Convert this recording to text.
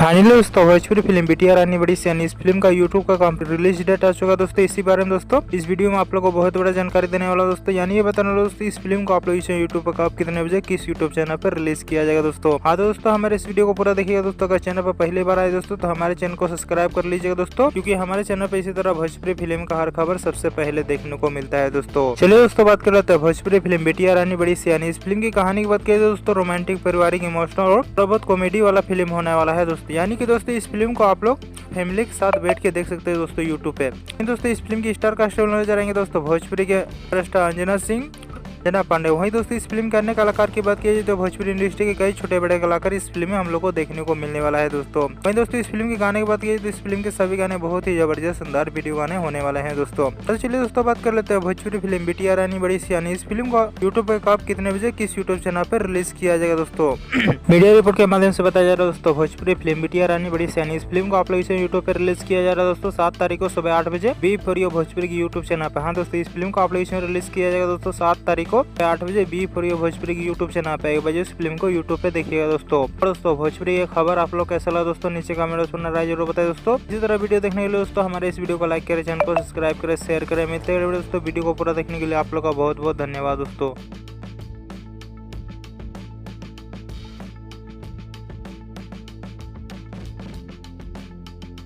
Finally दोस्तों Bhojpuri film बिटिया रानी बड़ी सियानी इस फिल्म का यूट्यूब का कंप्लीट रिलीज डेट आ चुका है दोस्तों। इसी बारे में दोस्तों इस वीडियो में आप लोगों को बहुत बड़ा जानकारी देने वाला दोस्तों, यानी ये बताना दोस्तों इस फिल्म को आप लोग इसे यूट्यूब पर कब कितने बजे किस यूट्यूब चैनल पर रिलीज किया जाएगा दोस्तों। हाँ दोस्तों हमारे इस वीडियो को पूरा देखिएगा दोस्तों। अगर चैनल पर पहली बार आए दोस्तों तो हमारे चैनल को सब्सक्राइब कर लीजिएगा दोस्तों, क्योंकि हमारे चैनल पर इसी तरह भोजपुरी फिल्म का हर खबर सबसे पहले देखने को मिलता है दोस्तों। चलिए दोस्तों बात कर लेते हैं भोजपुरी फिल्म बिटिया रानी बड़ी सियानी। इस फिल्म की कहानी की बात किया जाए दोस्तों, रोमांटिक पारिवारिक इमोशनल और बहुत कॉमेडी वाला फिल्म होने वाला है दोस्तों। यानी कि दोस्तों इस फिल्म को आप लोग फैमिली के साथ बैठ के देख सकते हैं दोस्तों यूट्यूब पे। दोस्तों इस फिल्म की स्टार कास्ट में नजर आएंगे दोस्तों भोजपुरी के स्टार अंजना सिंह, जना पांडे। वहीं दोस्तों इस फिल्म के अन्य कलाकार की बात की जाए तो भोजपुरी इंडस्ट्री के कई छोटे बड़े कलाकार इस फिल्म में हम लोग को देखने को मिलने वाला है दोस्तों। वहीं दोस्तों इस फिल्म के गाने की बात की जाए तो इस फिल्म के सभी गाने बहुत ही जबरदस्त शानदार वीडियो गाने होने वाले हैं दोस्तों। तो चलिए दोस्तों बात कर लेते हैं भोजपुरी फिल्म बिटिया रानी बड़ी सियानी। इस फिल्म को यूट्यूब पर कब कितने बजे किस यूट्यूब चैनल पर रिलीज किया जाएगा दोस्तों। मीडिया रिपोर्ट के माध्यम से बताया जा रहा है दोस्तों भोजपुरी फिल्म बिटिया रानी बड़ी सियानी इस फिल्म को आप लोग इसे यूट्यूब पर रिलीज किया जा रहा है दोस्तों 7 तारीख को सुबह 8 बजे बी फॉर यू भोजपुरी की यूट्यूब चैनल पर। हाँ दोस्तों इस फिल्म को आप लोग इसमें रिलीज किया जाएगा दोस्तों 7 तारीख को 8 बजे बी फॉर यू भोजपुरी की यूट्यूब चैनल पे 1 बजे इस फिल्म को यूट्यूब पे देखिएगा दोस्तों। और दोस्तों भोजपुरी ये खबर आप लोग कैसा लगा दोस्तों नीचे कमेंट में राय जरूर बताए दोस्तों। इसी तरह वीडियो देखने के लिए दोस्तों हमारे इस वीडियो को लाइक करें, चैनल को सब्सक्राइब करें, शेयर करें। मिलते हैं दोस्तों वीडियो को पूरा देखने के लिए आप लोग का बहुत बहुत धन्यवाद दोस्तों।